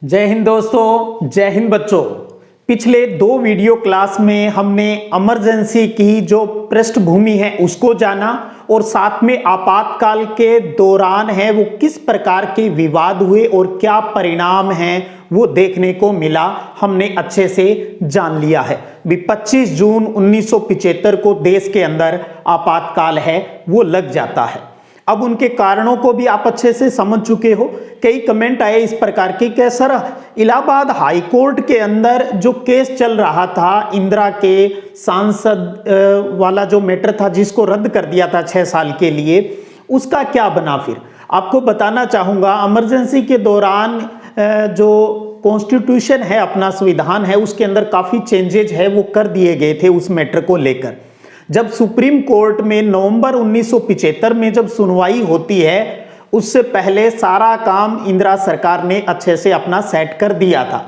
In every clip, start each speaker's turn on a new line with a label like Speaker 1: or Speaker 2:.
Speaker 1: जय हिंद दोस्तों, जय हिंद बच्चों। पिछले दो वीडियो क्लास में हमने इमरजेंसी की जो पृष्ठभूमि है उसको जाना और साथ में आपातकाल के दौरान है वो किस प्रकार के विवाद हुए और क्या परिणाम हैं वो देखने को मिला, हमने अच्छे से जान लिया है। 25 जून 1975 को देश के अंदर आपातकाल है वो लग जाता है। अब उनके कारणों को भी आप अच्छे से समझ चुके हो। कई कमेंट आए इस प्रकार के कि सर इलाहाबाद हाई कोर्ट के अंदर जो केस चल रहा था, इंदिरा के सांसद वाला जो मैटर था जिसको रद्द कर दिया था 6 साल के लिए, उसका क्या बना। फिर आपको बताना चाहूँगा, इमरजेंसी के दौरान जो कॉन्स्टिट्यूशन है, अपना संविधान है, उसके अंदर काफ़ी चेंजेज है वो कर दिए गए थे उस मैटर को लेकर। जब सुप्रीम कोर्ट में नवंबर 1975 में जब सुनवाई होती है, उससे पहले सारा काम इंदिरा सरकार ने अच्छे से अपना सेट कर दिया था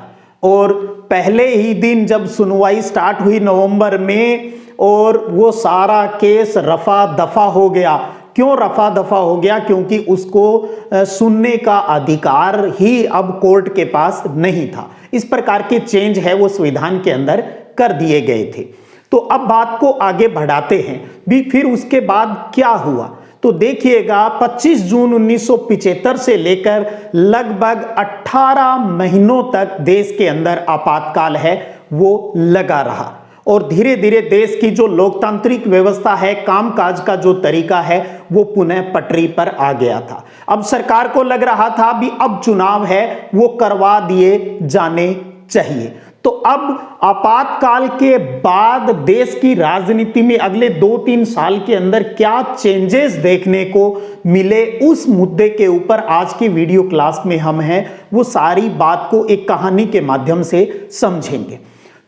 Speaker 1: और पहले ही दिन जब सुनवाई स्टार्ट हुई नवंबर में, और वो सारा केस रफा दफा हो गया। क्यों रफा दफा हो गया? क्योंकि उसको सुनने का अधिकार ही अब कोर्ट के पास नहीं था। इस प्रकार के चेंज है वो संविधान के अंदर कर दिए गए थे। तो अब बात को आगे बढ़ाते हैं भी, फिर उसके बाद क्या हुआ। तो देखिएगा, 25 जून 1975 से लेकर लगभग 18 महीनों तक देश के अंदर आपातकाल है वो लगा रहा और धीरे धीरे देश की जो लोकतांत्रिक व्यवस्था है, कामकाज का जो तरीका है वो पुनः पटरी पर आ गया था। अब सरकार को लग रहा था भी अब चुनाव है वो करवा दिए जाने चाहिए। तो अब आपातकाल के बाद देश की राजनीति में अगले 2-3 साल के अंदर क्या चेंजेस देखने को मिले, उस मुद्दे के ऊपर आज की वीडियो क्लास में हम हैं वो सारी बात को एक कहानी के माध्यम से समझेंगे।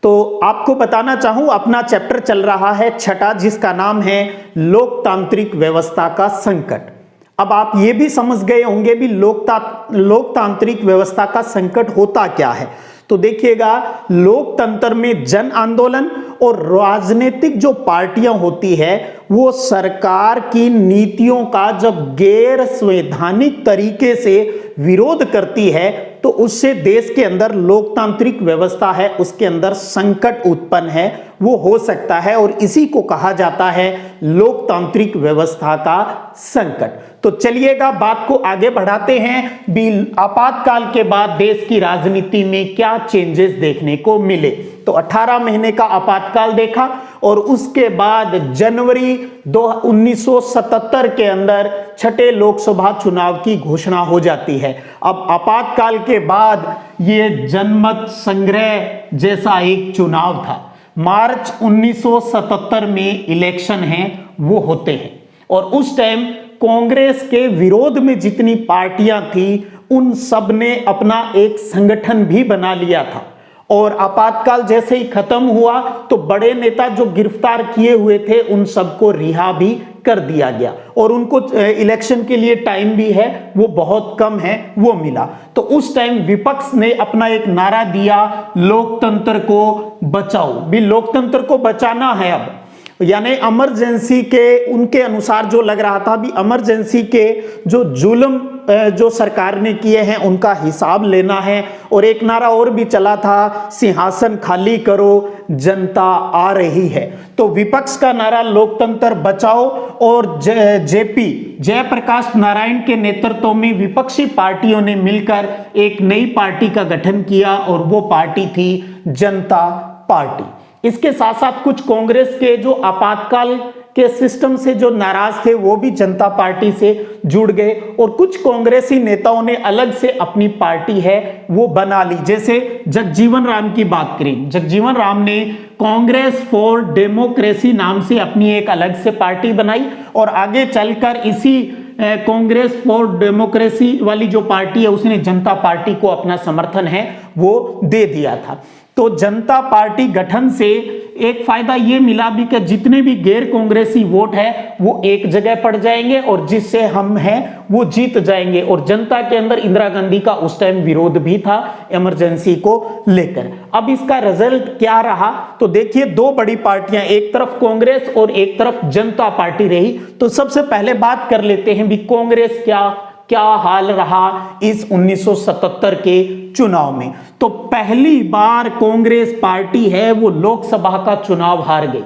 Speaker 1: तो आपको बताना चाहूं, अपना चैप्टर चल रहा है 6ठा, जिसका नाम है लोकतांत्रिक व्यवस्था का संकट। अब आप ये भी समझ गए होंगे भी लोकतांत्रिक व्यवस्था का संकट होता क्या है। तो देखिएगा, लोकतंत्र में जन आंदोलन और राजनीतिक जो पार्टियां होती है वो सरकार की नीतियों का जब गैर संवैधानिक तरीके से विरोध करती है तो उससे देश के अंदर लोकतांत्रिक व्यवस्था है उसके अंदर संकट उत्पन्न है वो हो सकता है, और इसी को कहा जाता है लोकतांत्रिक व्यवस्था का संकट। तो चलिएगा बात को आगे बढ़ाते हैं भी, आपातकाल के बाद देश की राजनीति में क्या चेंजेस देखने को मिले। तो 18 महीने का आपातकाल देखा और उसके बाद जनवरी 1977 के अंदर 6ठे लोकसभा चुनाव की घोषणा हो जाती है। अब आपातकाल के बाद ये जनमत संग्रह जैसा एक चुनाव था। मार्च 1977 में इलेक्शन है वो होते हैं और उस टाइम कांग्रेस के विरोध में जितनी पार्टियां थी उन सब ने अपना एक संगठन भी बना लिया था। और आपातकाल जैसे ही खत्म हुआ तो बड़े नेता जो गिरफ्तार किए हुए थे उन सबको रिहा भी कर दिया गया और उनको इलेक्शन के लिए टाइम भी है वो बहुत कम है वो मिला। तो उस टाइम विपक्ष ने अपना एक नारा दिया, लोकतंत्र को बचाओ। भी लोकतंत्र को बचाना है अब, यानी इमरजेंसी के उनके अनुसार जो लग रहा था भी इमरजेंसी के जो जुल्म जो सरकार ने किए हैं उनका हिसाब लेना है। और एक नारा और भी चला था, सिंहासन खाली करो जनता आ रही है। तो विपक्ष का नारा लोकतंत्र बचाओ और जेपी जयप्रकाश नारायण के नेतृत्व में विपक्षी पार्टियों ने मिलकर एक नई पार्टी का गठन किया और वो पार्टी थी जनता पार्टी। इसके साथ साथ कुछ कांग्रेस के जो आपातकाल के सिस्टम से जो नाराज थे वो भी जनता पार्टी से जुड़ गए और कुछ कांग्रेसी नेताओं ने अलग से अपनी पार्टी है वो बना ली। जैसे जगजीवन राम की बात करें, जगजीवन राम ने कांग्रेस फॉर डेमोक्रेसी नाम से अपनी एक अलग से पार्टी बनाई और आगे चलकर इसी कांग्रेस फॉर डेमोक्रेसी वाली जो पार्टी है उसने जनता पार्टी को अपना समर्थन है वो दे दिया था। तो जनता पार्टी गठन से एक फायदा ये मिला भी कि जितने भी गैर कांग्रेसी वोट है वो एक जगह पड़ जाएंगे और जिससे हम हैं वो जीत जाएंगे। और जनता के अंदर इंदिरा गांधी का उस टाइम विरोध भी था इमरजेंसी को लेकर। अब इसका रिजल्ट क्या रहा? तो देखिए, दो बड़ी पार्टियां, एक तरफ कांग्रेस और एक तरफ जनता पार्टी रही। तो सबसे पहले बात कर लेते हैं भी कांग्रेस क्या क्या हाल रहा इस 1977 के चुनाव में। तो पहली बार कांग्रेस पार्टी है वो लोकसभा का चुनाव हार गई।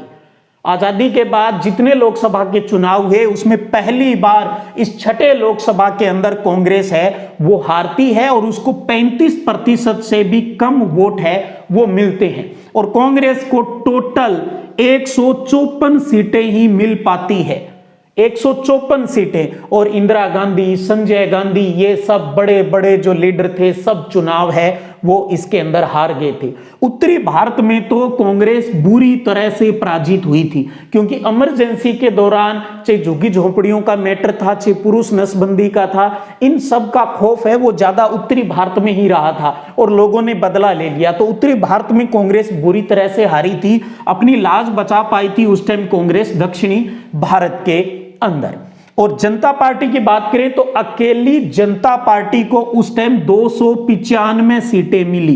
Speaker 1: आजादी के बाद जितने लोकसभा के चुनाव हुए उसमें पहली बार इस छठे लोकसभा के अंदर कांग्रेस है वो हारती है और उसको 35% से भी कम वोट है वो मिलते हैं और कांग्रेस को टोटल 154 सीटें ही मिल पाती है, 154 सीटें। और इंदिरा गांधी, संजय गांधी, ये सब बड़े बड़े जो लीडर थे सब चुनाव है वो इसके अंदर हार गए थे। उत्तरी भारत में तो कांग्रेस बुरी तरह से पराजित हुई थी क्योंकि इमरजेंसी के दौरान चाहे झुग्गी झोपड़ियों का मैटर था, चाहे पुरुष नसबंदी का था, इन सब का खौफ है वो ज्यादा उत्तरी भारत में ही रहा था और लोगों ने बदला ले लिया। तो उत्तरी भारत में कांग्रेस बुरी तरह से हारी थी, अपनी लाज बचा पाई थी उस टाइम कांग्रेस दक्षिणी भारत के अंदर। और जनता पार्टी की बात करें तो अकेली जनता पार्टी को उस टाइम 295 सीटें मिली,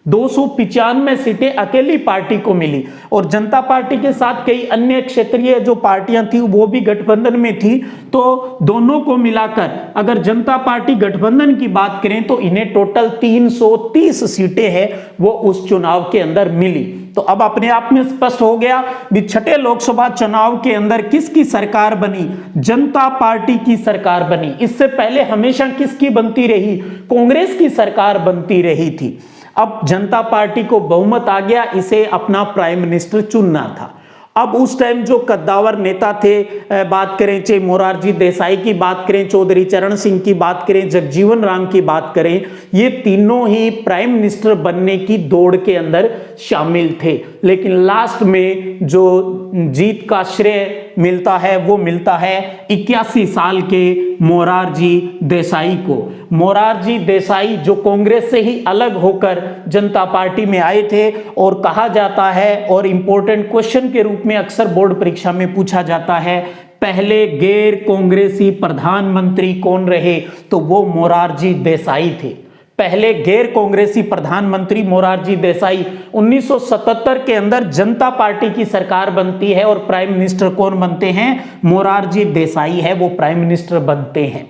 Speaker 1: 295 सीटें अकेली पार्टी को मिली। और जनता पार्टी के साथ कई अन्य क्षेत्रीय जो पार्टियां थी वो भी गठबंधन में थी। तो दोनों को मिलाकर अगर जनता पार्टी गठबंधन की बात करें तो इन्हें टोटल 330 सीटें हैं वो उस चुनाव के अंदर मिली। तो अब अपने आप में स्पष्ट हो गया भी छठे लोकसभा चुनाव के अंदर किसकी सरकार बनी, जनता पार्टी की सरकार बनी। इससे पहले हमेशा किसकी बनती रही, कांग्रेस की सरकार बनती रही थी। अब जनता पार्टी को बहुमत आ गया, इसे अपना प्राइम मिनिस्टर चुनना था। अब उस टाइम जो कद्दावर नेता थे, बात करें चाहे मोरारजी देसाई की बात करें, चौधरी चरण सिंह की बात करें, जगजीवन राम की बात करें, ये तीनों ही प्राइम मिनिस्टर बनने की दौड़ के अंदर शामिल थे। लेकिन लास्ट में जो जीत का श्रेय मिलता है वो मिलता है 81 साल के मोरारजी देसाई को। मोरारजी देसाई जो कांग्रेस से ही अलग होकर जनता पार्टी में आए थे और कहा जाता है और इंपॉर्टेंट क्वेश्चन के रूप में अक्सर बोर्ड परीक्षा में पूछा जाता है, पहले गैर कांग्रेसी प्रधानमंत्री कौन रहे, तो वो मोरारजी देसाई थे। पहले गैर कांग्रेसी प्रधानमंत्री मोरारजी देसाई। 1977 के अंदर जनता पार्टी की सरकार बनती है और प्राइम मिनिस्टर कौन बनते हैं, मोरारजी देसाई है वो प्राइम मिनिस्टर बनते हैं।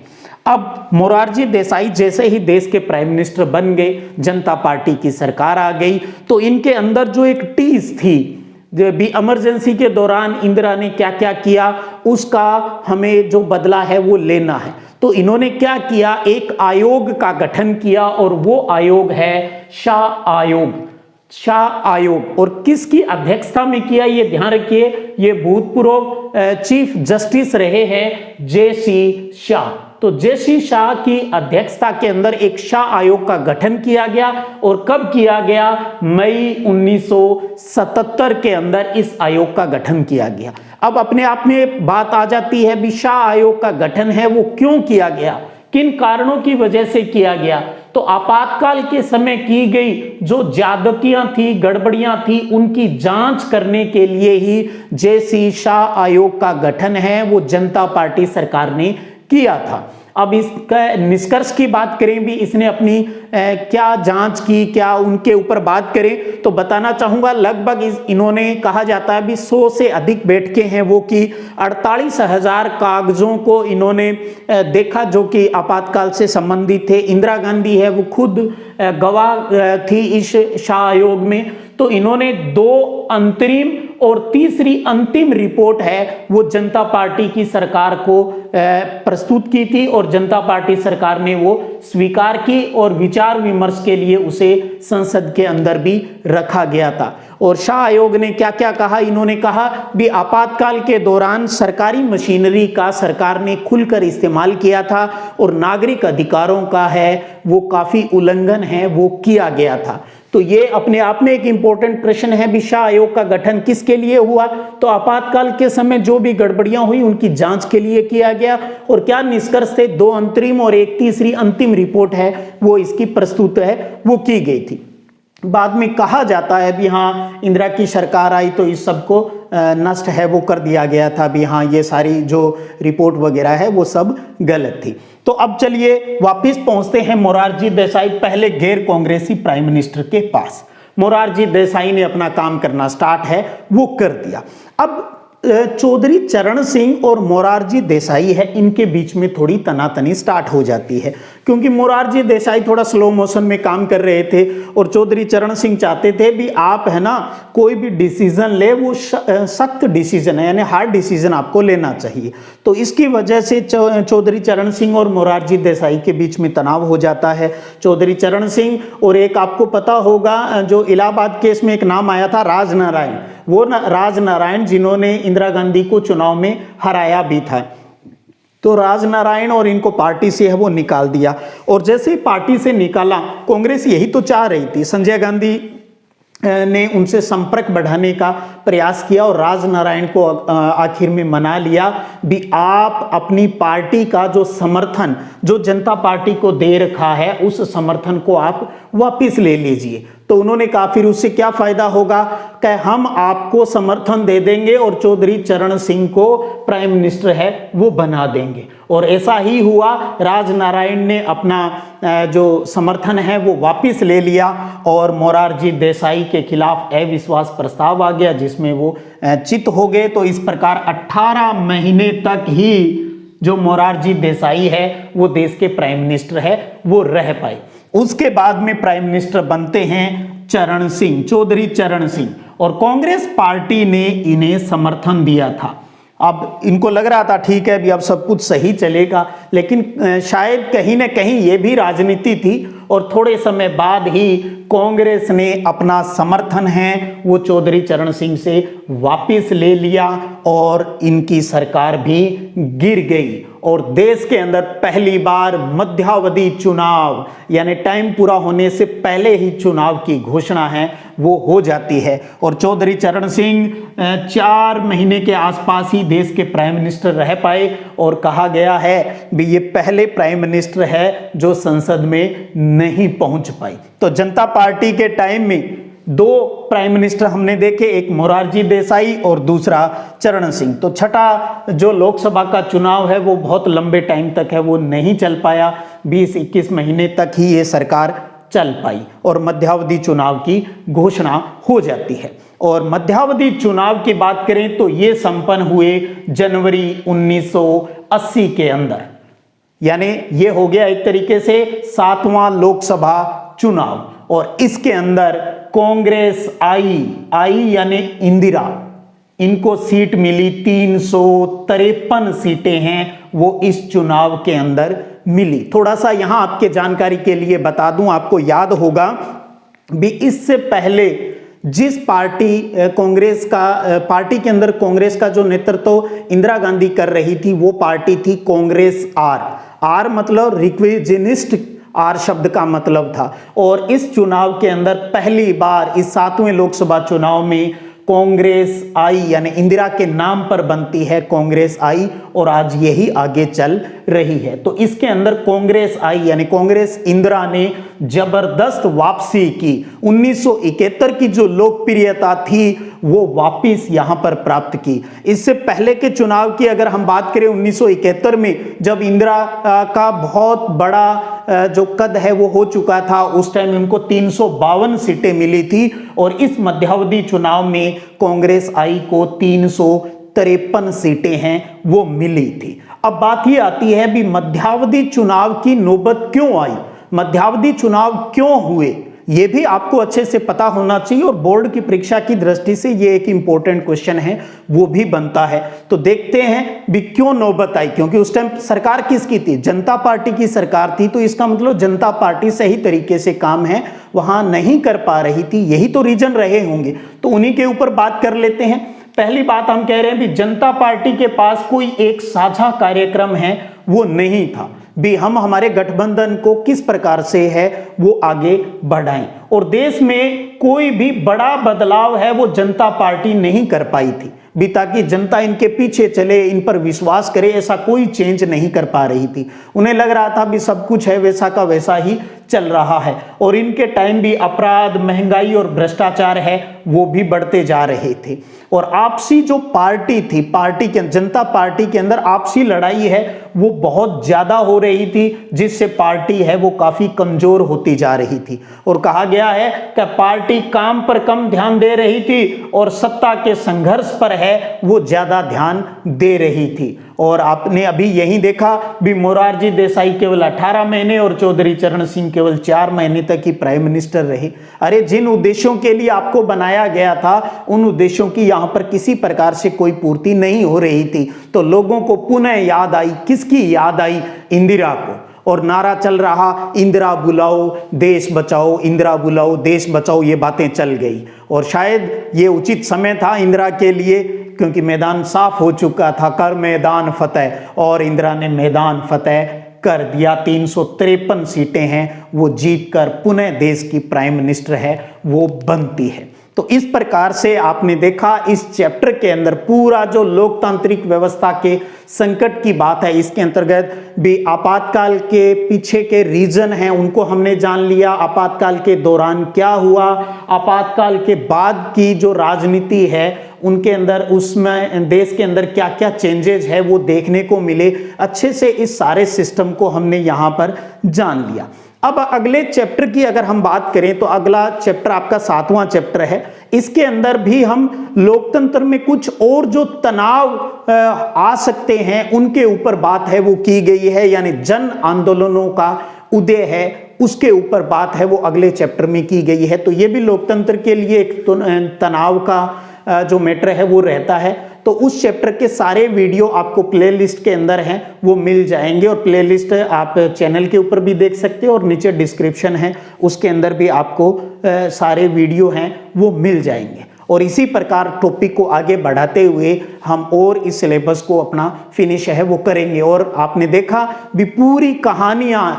Speaker 1: अब मोरारजी देसाई जैसे ही देश के प्राइम मिनिस्टर बन गए, जनता पार्टी की सरकार आ गई, तो इनके अंदर जो एक टीस थी भी इमरजेंसी के दौरान इंदिरा ने क्या क्या किया उसका हमें जो बदला है वो लेना है। तो इन्होंने क्या किया, एक आयोग का गठन किया और वो आयोग है शाह आयोग। शाह आयोग और किसकी अध्यक्षता में किया ये ध्यान रखिए, ये भूतपूर्व चीफ जस्टिस रहे हैं जे.सी. शाह। तो जे.सी. शाह की अध्यक्षता के अंदर एक शाह आयोग का गठन किया गया और कब किया गया, मई 1977 के अंदर इस आयोग का गठन किया गया। अब अपने आप में बात आ जाती है भी शाह आयोग का गठन है वो क्यों किया गया, किन कारणों की वजह से किया गया। तो आपातकाल के समय की गई जो ज्यादतियां थी, गड़बड़ियां थी, उनकी जांच करने के लिए ही जे.सी. शाह आयोग का गठन है वो जनता पार्टी सरकार ने किया था। अब इसका निष्कर्ष की बात करें भी इसने अपनी क्या जांच की, क्या उनके ऊपर बात करें तो बताना चाहूंगा लगभग इन्होंने कहा जाता है भी 100 से अधिक बैठकें हैं वो की 48,000 कागजों को इन्होंने देखा जो कि आपातकाल से संबंधित थे। इंदिरा गांधी है वो खुद गवाह थी इस शाह आयोग में। तो इन्होंने 2 अंतरिम और तीसरी अंतिम रिपोर्ट है वो जनता पार्टी की सरकार को प्रस्तुत की थी और जनता पार्टी सरकार ने वो स्वीकार की और विचार विमर्श के लिए उसे संसद के अंदर भी रखा गया था। और शाह आयोग ने क्या क्या कहा, इन्होंने कहा भी आपातकाल के दौरान सरकारी मशीनरी का सरकार ने खुलकर इस्तेमाल किया था और नागरिक अधिकारों का है वो काफी उल्लंघन है वो किया गया था। तो ये अपने आप में एक इंपॉर्टेंट प्रश्न है भी शाह आयोग का गठन किसके लिए हुआ, तो आपातकाल के समय जो भी गड़बड़ियां हुई उनकी जांच के लिए किया गया। और क्या निष्कर्ष थे, 2 अंतरिम और एक तीसरी अंतिम रिपोर्ट है वो इसकी प्रस्तुत है वो की गई थी। बाद में कहा जाता है भी हाँ इंदिरा की सरकार आई तो इस सब को नष्ट है वो कर दिया गया था भी हाँ ये सारी जो रिपोर्ट वगैरह है वो सब गलत थी। तो अब चलिए वापस पहुंचते हैं मोरारजी देसाई पहले गैर कांग्रेसी प्राइम मिनिस्टर के पास। मोरारजी देसाई ने अपना काम करना स्टार्ट है वो कर दिया। अब चौधरी चरण सिंह और मोरारजी देसाई है, इनके बीच में थोड़ी तनातनी स्टार्ट हो जाती है, क्योंकि मोरारजी देसाई थोड़ा स्लो मोशन में काम कर रहे थे और चौधरी चरण सिंह चाहते थे भी आप है ना कोई भी डिसीजन ले वो सख्त डिसीजन है, यानी हार्ड डिसीजन आपको लेना चाहिए। तो इसकी वजह से चौधरी चरण सिंह और मोरारजी देसाई के बीच में तनाव हो जाता है। चौधरी चरण सिंह और एक आपको पता होगा जो इलाहाबाद केस में एक नाम आया था राजनारायण, वो राजनारायण जिन्होंने इंदिरा गांधी को चुनाव में हराया भी था। तो राजनारायण और इनको पार्टी से है वो निकाल दिया, और जैसे ही पार्टी से निकाला, कांग्रेस यही तो चाह रही थी, संजय गांधी ने उनसे संपर्क बढ़ाने का प्रयास किया और राजनारायण को आखिर में मना लिया भी आप अपनी पार्टी का जो समर्थन जो जनता पार्टी को दे रखा है उस समर्थन को आप वापस ले लीजिए। तो उन्होंने कहा फिर उससे क्या फायदा होगा, कि हम आपको समर्थन दे देंगे और चौधरी चरण सिंह को प्राइम मिनिस्टर है वो बना देंगे। और ऐसा ही हुआ, राजनारायण ने अपना जो समर्थन है वो वापस ले लिया और मोरारजी देसाई के खिलाफ अविश्वास प्रस्ताव आ गया जिसमें वो चित हो गए। तो इस प्रकार 18 महीने तक ही जो मोरारजी देसाई है वो देश के प्राइम मिनिस्टर है वो रह पाए। उसके बाद में प्राइम मिनिस्टर बनते हैं चरण सिंह, चौधरी चरण सिंह, और कांग्रेस पार्टी ने इन्हें समर्थन दिया था। अब इनको लग रहा था ठीक है भी अब सब कुछ सही चलेगा, लेकिन शायद कहीं ना कहीं ये भी राजनीति थी और थोड़े समय बाद ही कांग्रेस ने अपना समर्थन है वो चौधरी चरण सिंह से वापस ले लिया और इनकी सरकार भी गिर गई और देश के अंदर पहली बार मध्यावधि चुनाव यानी टाइम पूरा होने से पहले ही चुनाव की घोषणा है वो हो जाती है। और चौधरी चरण सिंह 4 महीने के आसपास ही देश के प्राइम मिनिस्टर रह पाए और कहा गया है भी ये पहले प्राइम मिनिस्टर है जो संसद में नहीं पहुंच पाई। तो जनता पार्टी के टाइम में 2 प्राइम मिनिस्टर हमने देखे, एक मोरारजी देसाई और दूसरा चरण सिंह। तो छठा जो लोकसभा का चुनाव है वो बहुत लंबे टाइम तक है वो नहीं चल पाया, 20-21 महीने तक ही ये सरकार चल पाई और मध्यावधि चुनाव की घोषणा हो जाती है। और मध्यावधि चुनाव की बात करें तो ये संपन्न हुए जनवरी 1980 के अंदर, यानी ये हो गया एक तरीके से 7वां लोकसभा चुनाव। और इसके अंदर कांग्रेस आई यानी इंदिरा, इनको सीट मिली 353 सीटें हैं वो इस चुनाव के अंदर मिली। थोड़ा सा यहां आपके जानकारी के लिए बता दूं, आपको याद होगा भी इससे पहले जिस पार्टी के अंदर कांग्रेस का जो नेतृत्व इंदिरा गांधी कर रही थी वो पार्टी थी कांग्रेस आर मतलब रिक्विजिनिस्ट आर शब्द का मतलब था। और इस चुनाव के अंदर पहली बार इस 7वें लोकसभा चुनाव में कांग्रेस आई यानी इंदिरा के नाम पर बनती है कांग्रेस आई और आज यही आगे चल रही है। तो इसके अंदर कांग्रेस आई यानी कांग्रेस इंदिरा ने जबरदस्त वापसी की, 1971 की जो लोकप्रियता थी वो वापस यहां पर प्राप्त की। इससे पहले के चुनाव की अगर हम बात करें 1971 में जब इंदिरा का बहुत बड़ा जो कद है वो हो चुका था, उस टाइम उनको 352 सीटें मिली थी और इस मध्यावधि चुनाव में कांग्रेस आई को 353 सीटें हैं वो मिली थी। अब बात ये आती है भी मध्यावधि चुनाव की नौबत क्यों आई, मध्यावधि चुनाव क्यों हुए, ये भी आपको अच्छे से पता होना चाहिए और बोर्ड की परीक्षा की दृष्टि से ये एक इंपॉर्टेंट क्वेश्चन है वो भी बनता है। तो देखते हैं भी क्यों नौबत आई, क्योंकि उस टाइम सरकार किसकी थी, जनता पार्टी की सरकार थी। तो इसका मतलब जनता पार्टी सही तरीके से काम है वहां नहीं कर पा रही थी, यही तो रीजन रहे होंगे। तो उन्हीं के ऊपर बात कर लेते हैं। पहली बात हम कह रहे हैं भी जनता पार्टी के पास कोई एक साझा कार्यक्रम है वो नहीं था भी हम हमारे गठबंधन को किस प्रकार से है वो आगे बढ़ाएं। और देश में कोई भी बड़ा बदलाव है वो जनता पार्टी नहीं कर पाई थी भी ताकि जनता इनके पीछे चले, इन पर विश्वास करे, ऐसा कोई चेंज नहीं कर पा रही थी। उन्हें लग रहा था भी सब कुछ है वैसा का वैसा ही चल रहा है और इनके टाइम भी अपराध, महंगाई और भ्रष्टाचार है वो भी बढ़ते जा रहे थे। और आपसी जो पार्टी थी, जनता पार्टी के अंदर आपसी लड़ाई है वो बहुत ज्यादा हो रही थी जिससे पार्टी है वो काफी कमजोर होती होती जा रही थी। और कहा गया है कि पार्टी काम पर कम ध्यान दे रही थी और सत्ता के संघर्ष पर है वो ज्यादा ध्यान दे रही थी। और आपने अभी यही देखा भी मोरारजी देसाई केवल 18 महीने और चौधरी चरण सिंह केवल 4 महीने तक ही प्राइम मिनिस्टर रहे। अरे जिन उद्देश्यों के लिए आपको बनाया गया था उन उद्देश्यों की यहां पर किसी प्रकार से कोई पूर्ति नहीं हो रही थी। तो लोगों को पुनः याद आई, किसकी याद आई? इंदिरा को। और नारा चल रहा इंदिरा बुलाओ देश बचाओ, इंदिरा बुलाओ देश बचाओ, ये बातें चल गई। और शायद ये उचित समय था इंदिरा के लिए, क्योंकि मैदान साफ हो चुका था, कर मैदान फतेह, और इंदिरा ने मैदान फतेह कर दिया। 353 सीटें हैं वो जीत कर पुनः देश की प्राइम मिनिस्टर है वो बनती है। तो इस प्रकार से आपने देखा इस चैप्टर के अंदर पूरा जो लोकतांत्रिक व्यवस्था के संकट की बात है, इसके अंतर्गत भी आपातकाल के पीछे के रीजन हैं उनको हमने जान लिया, आपातकाल के दौरान क्या हुआ, आपातकाल के बाद की जो राजनीति है उनके अंदर, उसमें देश के अंदर क्या क्या चेंजेस है वो देखने को मिले। अच्छे से इस सारे सिस्टम को हमने यहाँ पर जान लिया। अब अगले चैप्टर की अगर हम बात करें तो अगला चैप्टर आपका 7वां चैप्टर है। इसके अंदर भी हम लोकतंत्र में कुछ और जो तनाव आ सकते हैं उनके ऊपर बात है वो की गई है, यानी जन आंदोलनों का उदय है उसके ऊपर बात है वो अगले चैप्टर में की गई है। तो ये भी लोकतंत्र के लिए एक तनाव का जो मैटर है वो रहता है। तो उस चैप्टर के सारे वीडियो आपको प्लेलिस्ट के अंदर हैं वो मिल जाएंगे, और प्लेलिस्ट आप चैनल के ऊपर भी देख सकते हो और नीचे डिस्क्रिप्शन है उसके अंदर भी आपको सारे वीडियो हैं वो मिल जाएंगे। और इसी प्रकार टॉपिक को आगे बढ़ाते हुए हम और इस सिलेबस को अपना फिनिश है वो करेंगे। और आपने देखा भी पूरी कहानियां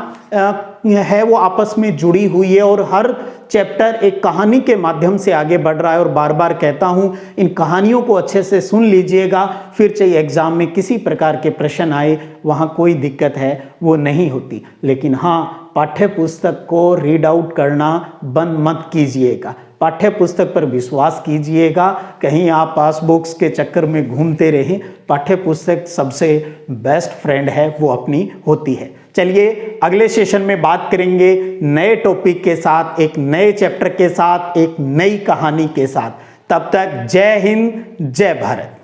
Speaker 1: है वो आपस में जुड़ी हुई है और हर चैप्टर एक कहानी के माध्यम से आगे बढ़ रहा है। और बार बार कहता हूं इन कहानियों को अच्छे से सुन लीजिएगा, फिर चाहे एग्जाम में किसी प्रकार के प्रश्न आए वहां कोई दिक्कत है वो नहीं होती। लेकिन हाँ, पाठ्य पुस्तक को रीड आउट करना बंद मत कीजिएगा, पाठ्य पुस्तक पर विश्वास कीजिएगा। कहीं आप पासबुक्स के चक्कर में घूमते रहें, पाठ्य पुस्तक सबसे बेस्ट फ्रेंड है वो अपनी होती है। चलिए अगले सेशन में बात करेंगे नए टॉपिक के साथ, एक नए चैप्टर के साथ, एक नई कहानी के साथ। तब तक जय हिंद, जय भारत।